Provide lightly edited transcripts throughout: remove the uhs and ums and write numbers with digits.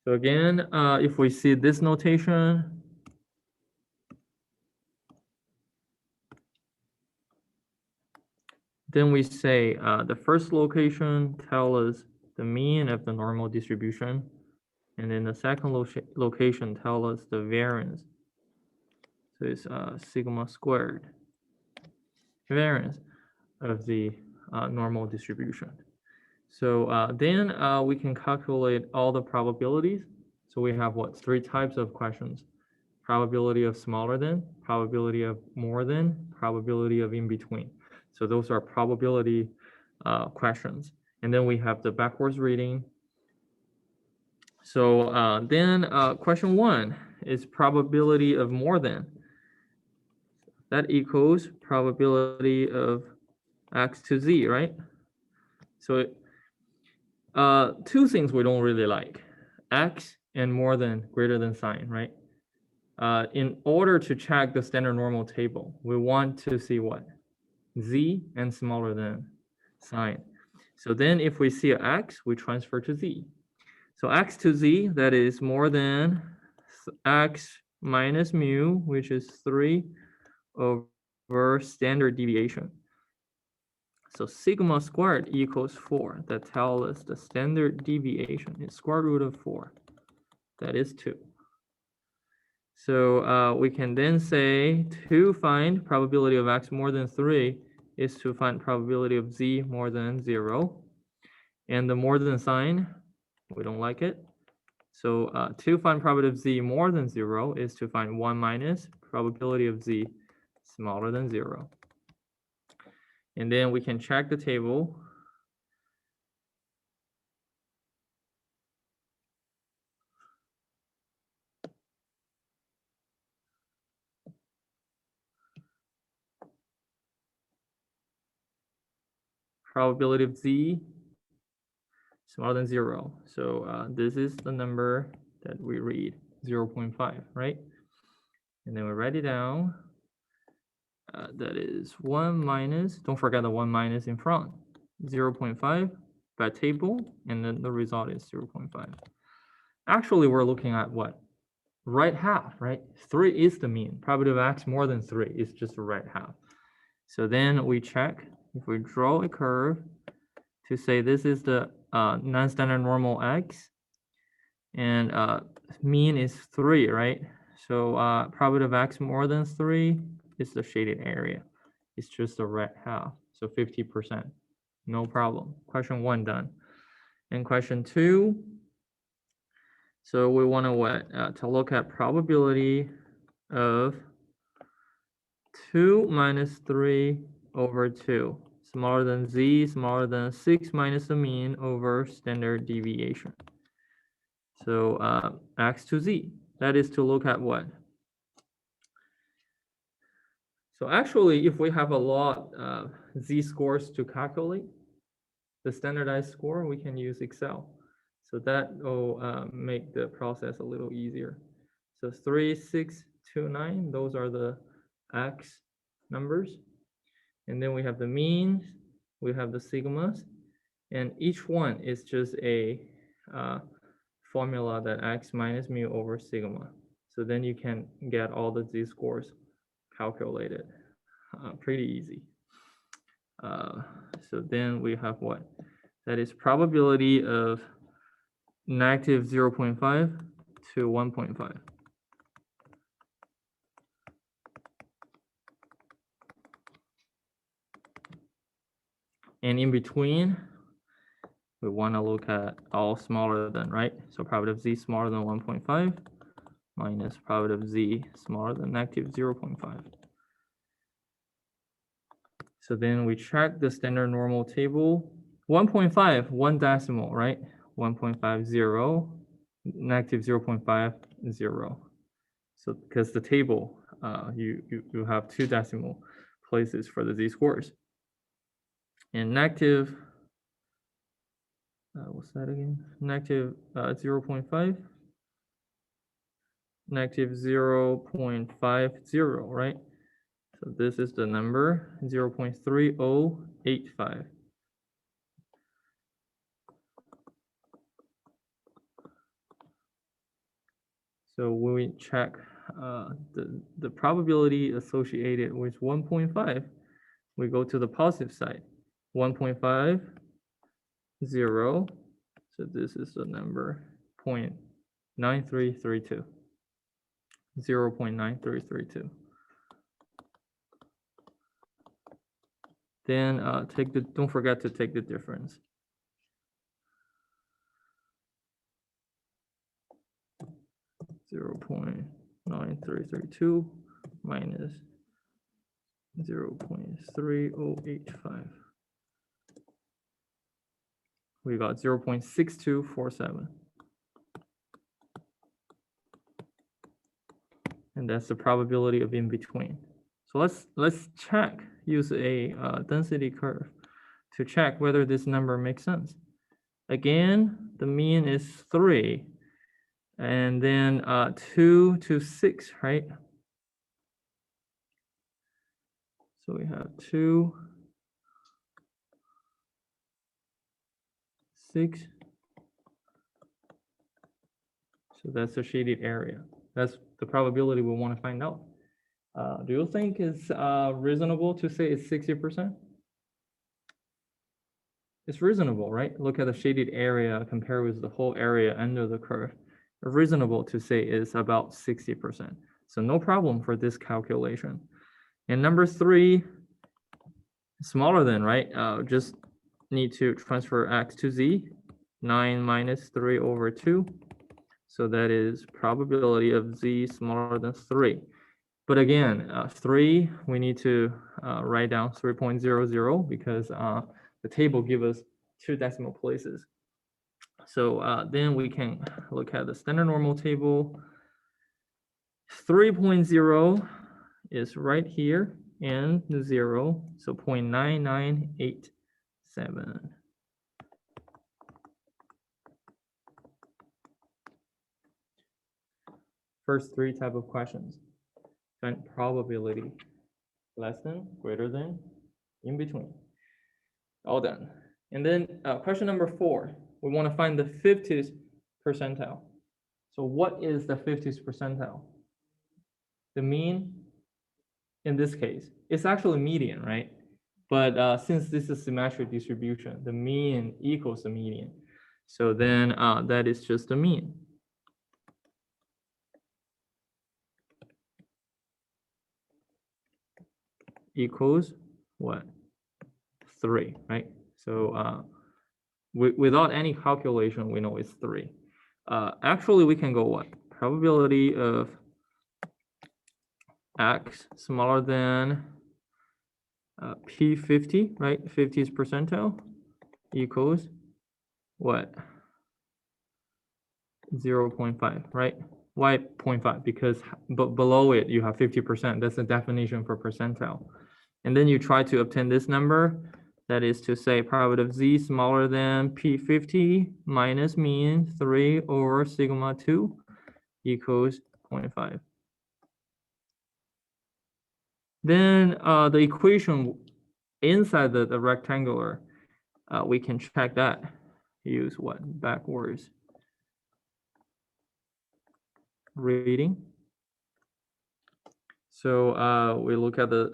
So again, if we see this notation, then we say the first location tells us the mean of the normal distribution, and then the second location tells us the variance. So it's sigma squared variance of the normal distribution. So then we can calculate all the probabilities. So we have what, 3 types of questions: probability of smaller than, probability of more than, probability of in between. So those are probability questions. And then we have the backwards reading. So then question 1 is probability of more than. That equals probability of x to z, right? So 2 things we don't really like: x and more than, greater than sign, right? In order to check the standard normal table, we want to see what? Z and smaller than sign. So then if we see x, we transfer to z. So x to z, that is more than x minus mu, which is 3 over standard deviation. So sigma squared equals 4. That tells us the standard deviation is square root of 4. That is 2. So we can then say to find probability of x more than 3 is to find probability of z more than 0. And the more than sign, we don't like it. So to find probability of z more than 0 is to find 1 minus probability of z smaller than 0. And then we can check the table. Probability of z smaller than 0. So this is the number that we read, 0.5, right? And then we write it down. That is 1 minus, don't forget the 1 minus in front, 0.5 by table, and then the result is 0.5. Actually, we're looking at what? Right half, right? 3 is the mean. Probability of x more than 3 is just the right half. So then we check, if we draw a curve to say this is the non-standard normal x, and mean is 3, right? So probability of x more than 3 is the shaded area. It's just the red half, so 50%. No problem. Question 1 done. And question 2, so we want to look at probability of 2 minus 3 over 2, smaller than z, smaller than 6 minus the mean over standard deviation. So x to z, that is to look at what? So actually, if we have a lot of z-scores to calculate, the standardized score, we can use Excel. So that will make the process a little easier. So 3, 6, 2, 9, those are the x numbers. And then we have the means, we have the sigmas, and each one is just a formula that x minus mu over sigma. So then you can get all the z-scores calculated. Pretty easy. So then we have what? That is probability of negative 0.5 to 1.5. And in between, we want to look at all smaller than, right? So probability of z smaller than 1.5 minus probability of z smaller than negative 0.5. So then we check the standard normal table. 1.5, 1 decimal, right? 1.50, negative 0.5, 0. So because the table, you have 2 decimal places for the z-scores. And negative, what's that again? Negative 0.5, negative 0.50, right? So this is the number, 0.3085. So when we check the probability associated with 1.5, we go to the positive side. 1.5, 0. So this is the number 0.9332. 0.9332. Then don't forget to take the difference. .9332 minus 0.3085. We got 0.6247. And that's the probability of in between. So let's check, use a density curve to check whether this number makes sense. Again, the mean is 3. And then 2 to 6, right? So we have 2, 6. So that's the shaded area. That's the probability we want to find out. Do you think it's reasonable to say it's 60%? It's reasonable, right? Look at the shaded area compared with the whole area under the curve. Reasonable to say it's about 60%. So no problem for this calculation. And number 3, smaller than, right? Just need to transfer x to z. 9 minus 3 over 2. So that is probability of z smaller than 3. But again, 3, we need to write down 3.00 because the table gives us 2 decimal places. So then we can look at the standard normal table. 3.0 is right here and 0, so 0.9987. First 3 type of questions. Find probability, less than, greater than, in between. All done. And then question number 4, we want to find the 50th percentile. So what is the 50th percentile? The mean, in this case, it's actually median, right? But since this is symmetric distribution, the mean equals the median. So then that is just the mean. Equals what? 3, right? So without any calculation, we know it's 3. Actually, we can go what? Probability of x smaller than P50, right? 50th percentile equals what? 0.5, right? Why 0.5? Because below it, you have 50%. That's the definition for percentile. And then you try to obtain this number. That is to say probability of z smaller than P50 minus mean 3 over sigma 2 equals 0.5. Then the equation inside the rectangular, we can check that. Use what? Backwards reading. So we look at the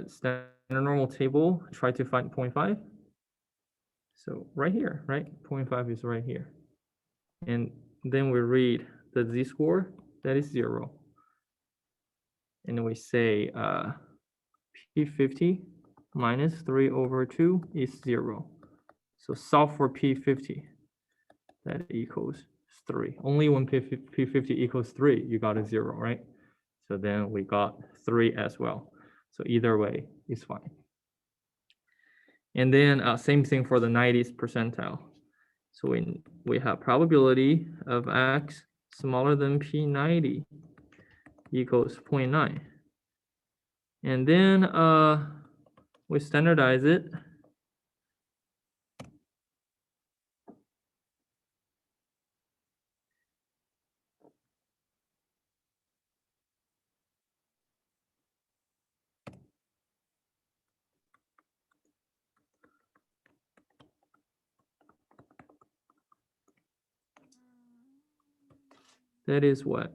standard normal table, try to find 0.5. So right here, right? 0.5 is right here. And then we read the z-score, that is 0. And we say P50 minus 3 over 2 is 0. So solve for P50, that equals 3. Only when P50 equals 3, you got a 0, right? So then we got 3 as well. So either way is fine. And then same thing for the 90th percentile. So we have probability of x smaller than P90 equals 0.9. And then we standardize it. that is what?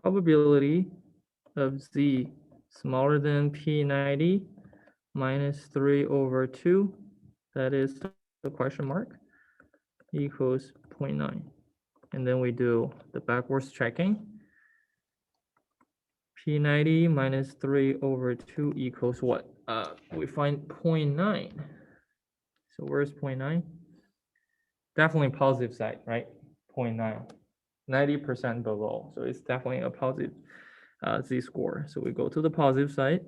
Probability of z smaller than p90 minus 3 over 2, that is the question mark, equals 0.9. And then we do the backwards checking. P90 minus 3 over 2 equals what? We find 0.9. So where's 0.9? Definitely positive side, right? 0.9. 90% below. So it's definitely a positive z-score. So we go to the positive side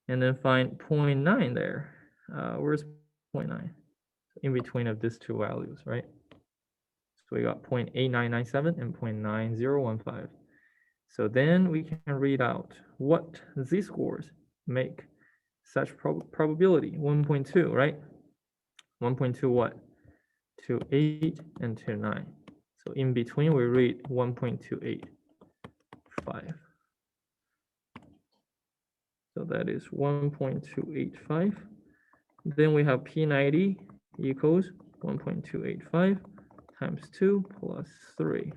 and then find 0.9 there. Where's 0.9? In between of these two values, right? So we got 0.8997 and 0.9015. So then we can read out what z-scores make such probability. 1.2, right? 1.2 what? 2.8 and 2.9. So in between we read 1.285. So that is 1.285. Then we have P90 equals 1.285 times 2 plus 3.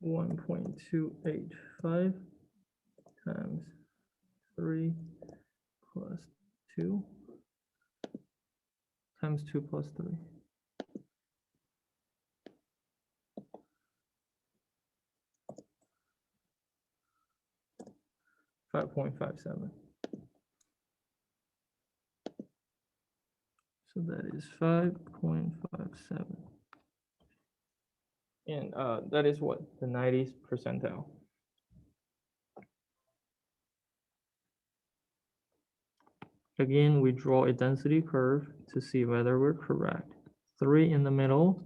(1.285) times 3 plus 2 times 2 plus 3. 5.57. So that is 5.57. And that is what? The 90th percentile. Again, we draw a density curve to see whether we're correct. 3 in the middle,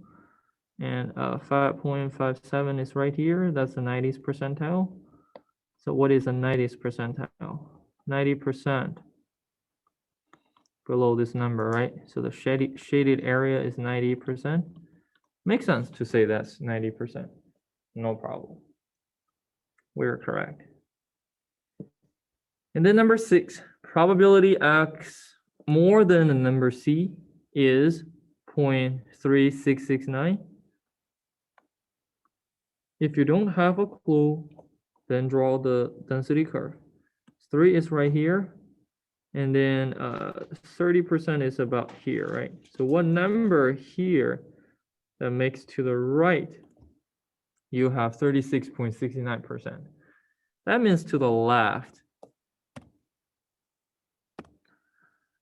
and 5.57 is right here. That's the 90th percentile. So what is a 90th percentile? 90% below this number, right? So the shaded area is 90%. Makes sense to say that's 90%. No problem. We're correct. And then number 6, probability X more than the number C is 0.3669. If you don't have a clue, then draw the density curve. 3 is right here, and then 30% is about here, right? So what number here that makes to the right, you have 36.69%. That means to the left,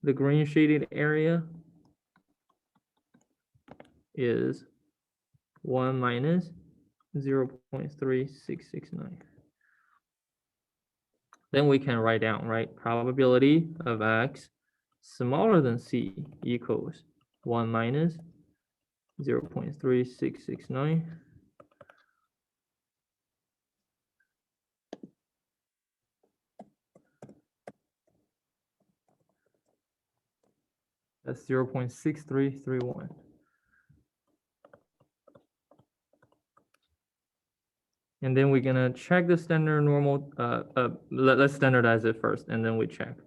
the green shaded area is 1 minus 0.3669. Then we can write down, right? Probability of X smaller than C equals 1 minus 0.3669. That's 0.6331. And then we're gonna check the standard normal, let's standardize it first, and then we check.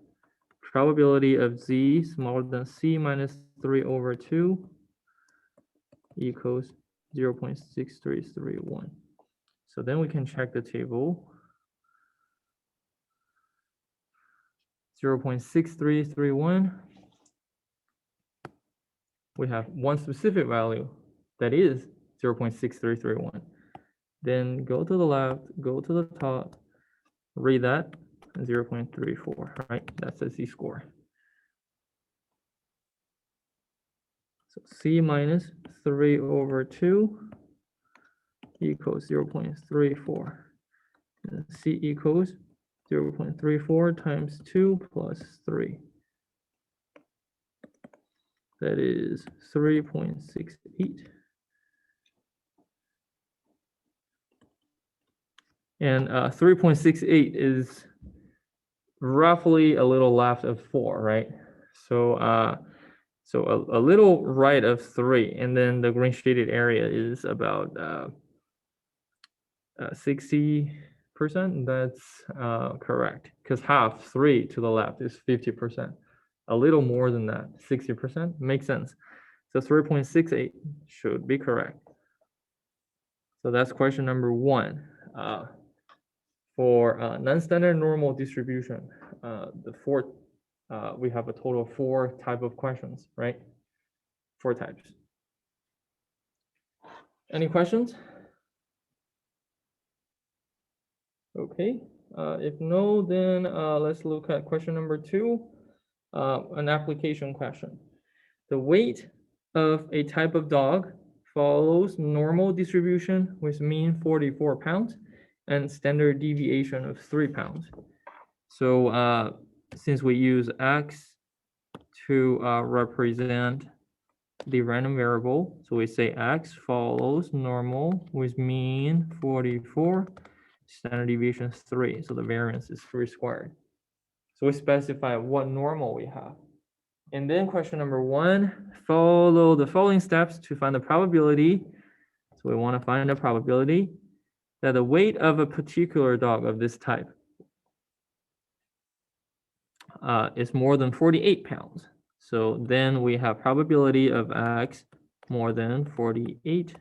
Probability of Z smaller than C minus 3 over 2 equals 0.6331. So then we can check the table. 0.6331. We have one specific value that is 0.6331. Then go to the left, go to the top, read that, 0.34, right? That's the z-score. So C minus 3 over 2 equals 0.34. And C equals 0.34 times 2 plus 3. That is 3.68. And 3.68 is roughly a little left of 4, right? So so a little right of 3, and then the green shaded area is about 60%. That's correct, because half 3 to the left is 50%. A little more than that, 60%, makes sense. So 3.68 should be correct. So that's question number 1. For non-standard normal distribution, the fourth, we have a total of 4 type of questions, right? 4 types. Any questions? Okay, if no, then let's look at question number 2, an application question. The weight of a type of dog follows normal distribution with mean 44 pounds and standard deviation of 3 pounds. So since we use X to represent the random variable, so we say X follows normal with mean 44, standard deviation is 3, so the variance is 3 squared. So we specify what normal we have. And then question number 1, follow the following steps to find the probability. So we want to find the probability that the weight of a particular dog of this type is more than 48 pounds. So then we have probability of X more than 48.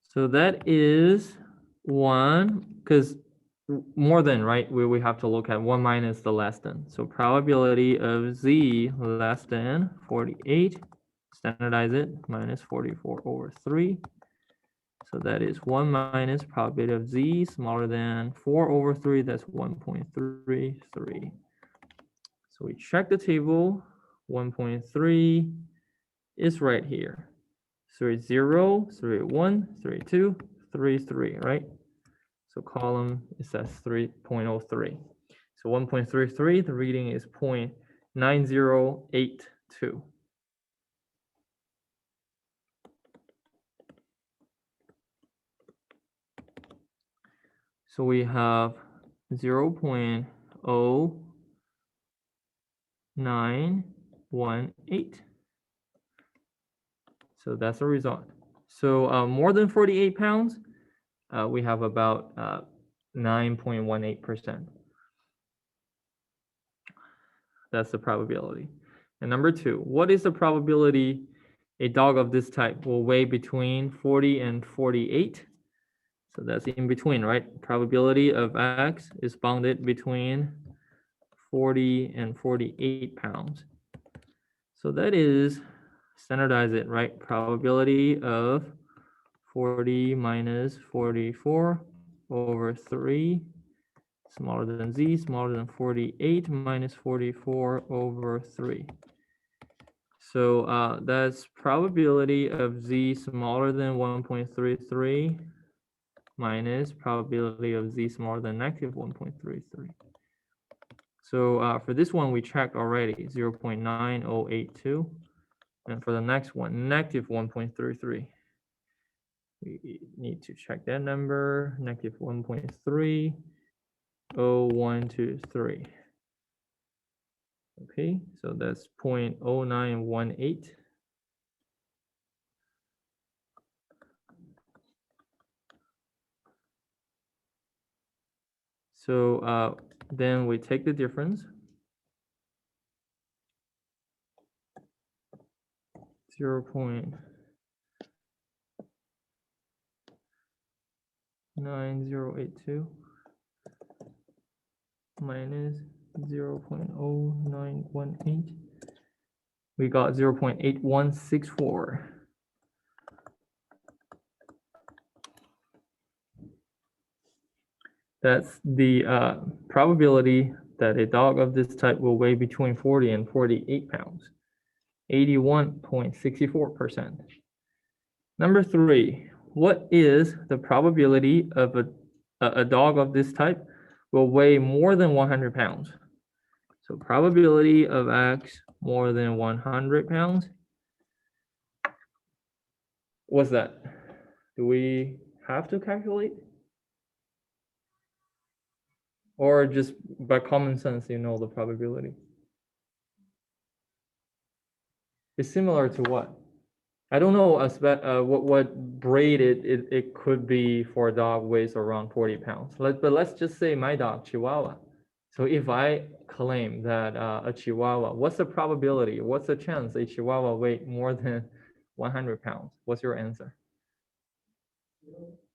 So that is 1, because more than, right? We have to look at 1 minus the less than. So probability of Z less than 48, standardize it, minus 44 over 3. So that is 1 minus probability of Z smaller than 4 over 3, that's 1.33. So we check the table, 1.3 is right here. 3.0, 3.1, 3.2, 3.3, right? So column, it says 3.03. So 1.33, the reading is 0.9082. So we have 0.0918. So that's the result. So more than 48 pounds, we have about 9.18%. That's the probability. And number 2, what is the probability a dog of this type will weigh between 40 and 48? So that's in between, right? Probability of X is bounded between 40 and 48 pounds. So that is, standardize it, right? Probability of 40 minus 44 over 3, smaller than Z, smaller than 48 minus 44 over 3. So that's probability of Z smaller than 1.33 minus probability of Z smaller than negative 1.33. So for this one, we checked already, 0.9082. And for the next one, negative 1.33. We need to check that number, negative 1.301223. Okay, so that's 0.0918. So then we take the difference. 0.9082 minus 0.0918. We got 0.8164. That's the probability that a dog of this type will weigh between 40 and 48 pounds, 81.64%. Number 3, what is the probability of a dog of this type will weigh more than 100 pounds? So probability of X more than 100 pounds. What's that? Do we have to calculate? Or just by common sense, you know the probability? It's similar to what? I don't know what breed it could be for a dog weighs around 40 pounds. But let's just say my dog, Chihuahua. So if I claim that a Chihuahua, what's the probability? What's the chance a Chihuahua weight more than 100 pounds? What's your answer?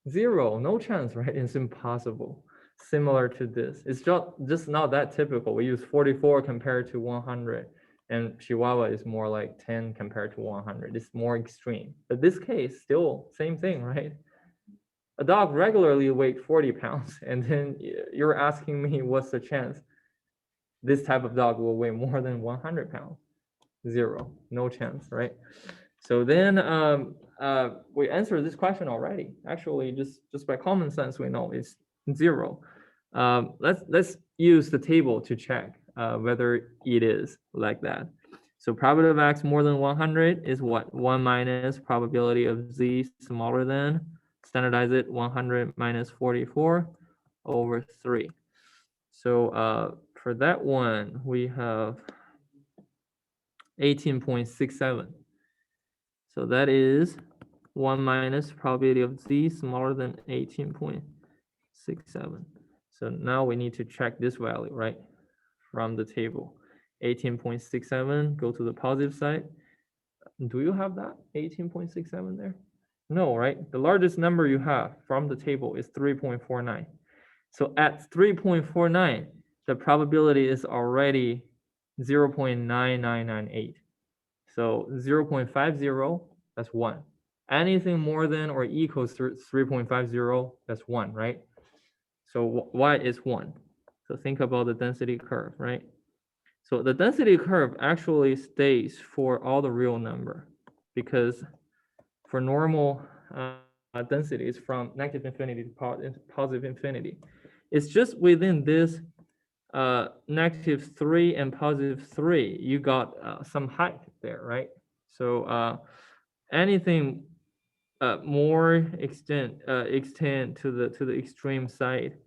0, no chance, right? It's impossible. Similar to this. It's just not that typical. We use 44 compared to 100. And Chihuahua is more like 10 compared to 100. It's more extreme. But this case, still same thing, right? A dog regularly weighs 40 pounds, and then you're asking me what's the chance this type of dog will weigh more than 100 pounds? 0, no chance, right? So then we answered this question already. Actually, just by common sense, we know it's 0. Let's use the table to check whether it is like that. So probability of x more than 100 is what? 1 minus probability of z smaller than, standardize it, 100 minus 44 over 3. So for that one, we have 18.67. So that is 1 minus probability of z smaller than 18.67. So now we need to check this value, right? From the table. 18.67, go to the positive side. Do you have that 18.67 there? No, right? The largest number you have from the table is 3.49. So at 3.49, the probability is already 0.9998. So 0.50, that's 1. Anything more than or equals to 3.50, that's 1, right? So y is 1. So think about the density curve, right? So the density curve actually stays for all the real number, because for normal densities from negative infinity to positive infinity, it's just within this -3 and +3, you got some height there, right? So anything more extend to the extreme side,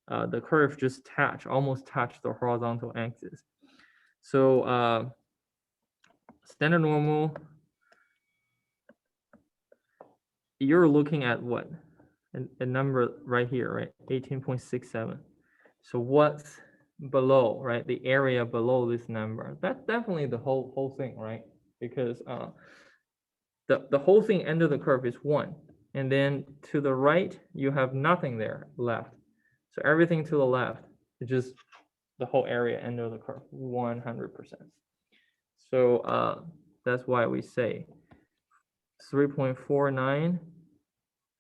the curve just almost touch the horizontal axis. So standard normal, you're looking at what? A number right here, right? 18.67. So what's below, right? The area below this number. That's definitely the whole thing, right? Because the whole thing end of the curve is 1. And then to the right, you have nothing there left. So everything to the left is just the whole area end of the curve, 100%. So that's why we say 3.49,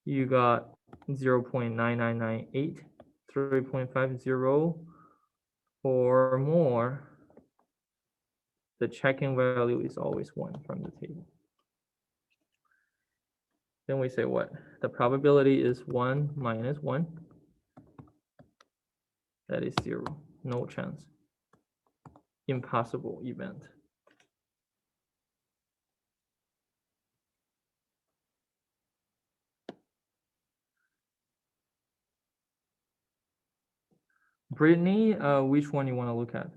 you got 0.9998, 3.50 or more, the check-in value is always 1 from the table. Then we say what? The probability is 1 minus 1. That is 0. No chance. Impossible event. Brittany, which one you want to look at?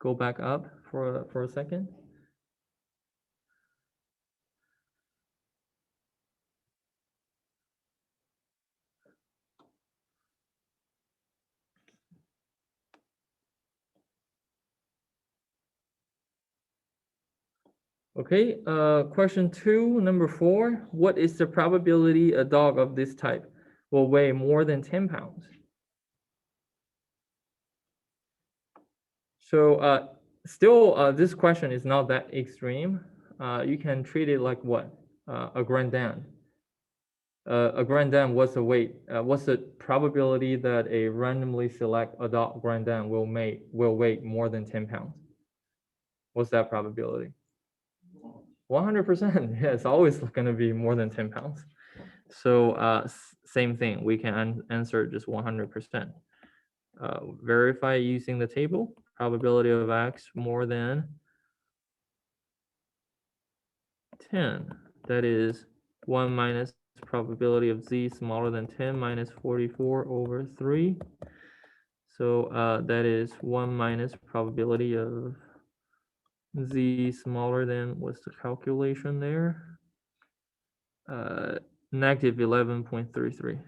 Go back up for a second. Okay, question 2, number 4. What is the probability a dog of this type will weigh more than 10 pounds? So still, this question is not that extreme. You can treat it like what? A Grand Dam. A Grand Dam, what's the weight? What's the probability that a randomly select adult Grand Dam will weigh more than 10 pounds? What's that probability? 100%. Yeah, it's always going to be more than 10 pounds. So same thing, we can answer just 100%. Verify using the table. Probability of x more than 10. That is 1 minus probability of z smaller than 10 minus 44 over 3. So that is 1 minus probability of z smaller than, what's the calculation there? Negative 11.33.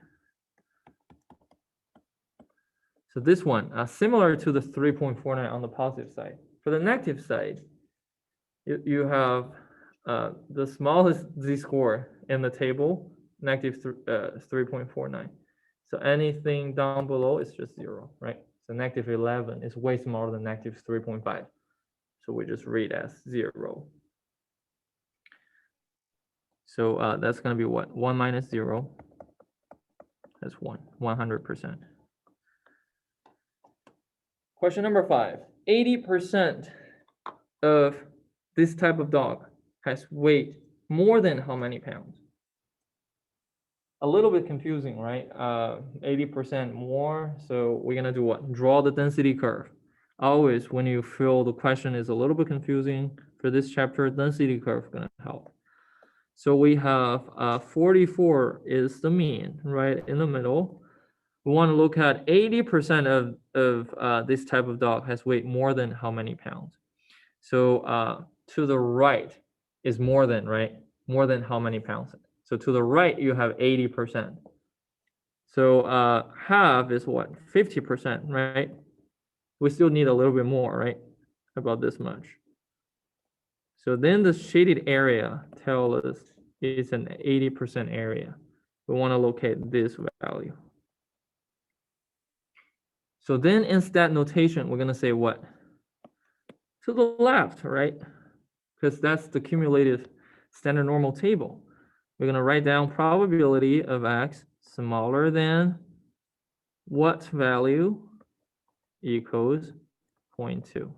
So this one, similar to the 3.49 on the positive side. For the negative side, you have the smallest z-score in the table, negative 3.49. So anything down below is just 0, right? So negative 11 is way smaller than negative 3.5. So we just read as 0. So that's going to be what? 1 minus 0. That's 1, 100%. Question number 5. 80% of this type of dog has weight more than how many pounds? A little bit confusing, right? 80% more. So we're going to do what? Draw the density curve. Always, when you feel the question is a little bit confusing for this chapter, density curve is going to help. So we have 44 is the mean, right in the middle. We want to look at 80% of this type of dog has weight more than how many pounds? So to the right is more than, right? More than how many pounds? So to the right, you have 80%. So half is what? 50%, right? We still need a little bit more, right? About this much. So then the shaded area tells us it's an 80% area. We want to locate this value. So then in stat notation, we're going to say what? To the left, right? Because that's the cumulative standard normal table. We're going to write down probability of x smaller than what value equals 0.2.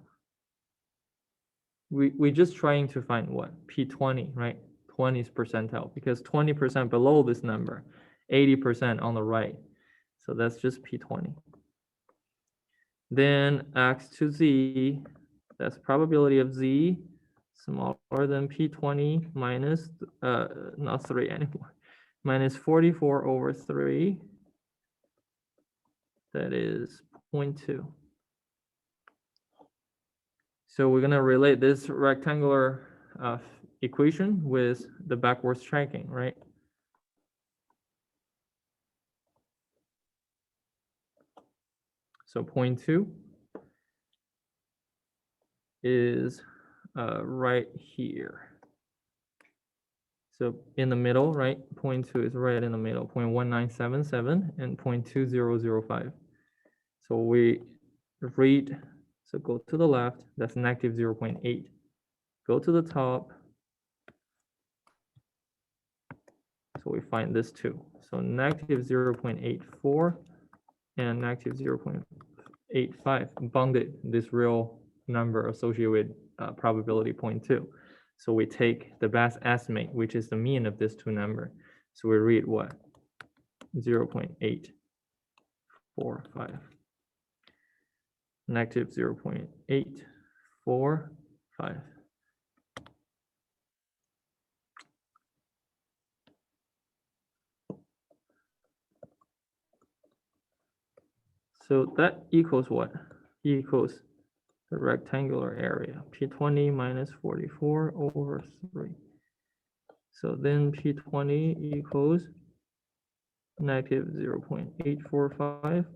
We're just trying to find what? P20, right? 20th percentile, because 20% below this number, 80% on the right. So that's just P20. Then x to z, that's probability of z smaller than P20 minus, not 3 anymore, minus 44 over 3. That is 0.2. So we're going to relate this rectangular equation with the backwards tracking, right? So 0.2 is right here. So in the middle, right? 0.2 is right in the middle, 0.1977 and 0.2005. So we read, so go to the left, that's negative 0.8. Go to the top. So we find this too. So negative 0.84 and negative 0.85 bounded this real number associated with probability 0.2. So we take the best estimate, which is the mean of these two numbers. So we read what? 0.845. Negative 0.845. So that equals what? Equals the rectangular area, P20 minus 44 over 3. So then P20 equals negative 0.845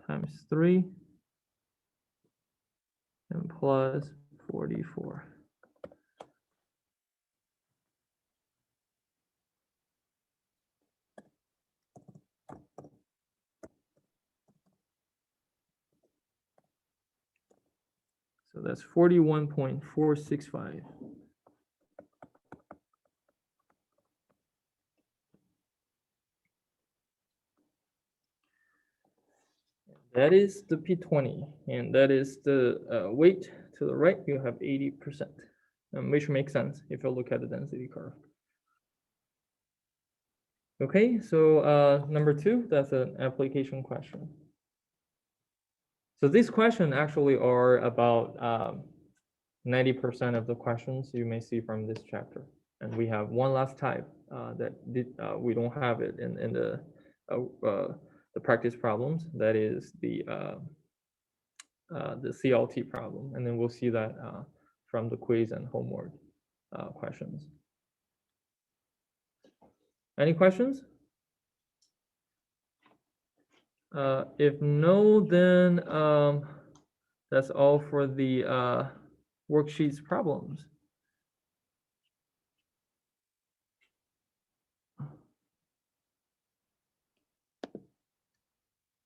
times 3 and plus 44. So that's 41.465. That is the P20, and that is the weight to the right. You have 80%, which makes sense if you look at the density curve. Okay, so number 2, that's an application question. So these questions actually are about 90% of the questions you may see from this chapter. And we have one last type that we don't have it in the practice problems. That is the the CLT problem, and then we'll see that from the quiz and homework questions. Any questions? If no, then that's all for the worksheets problems.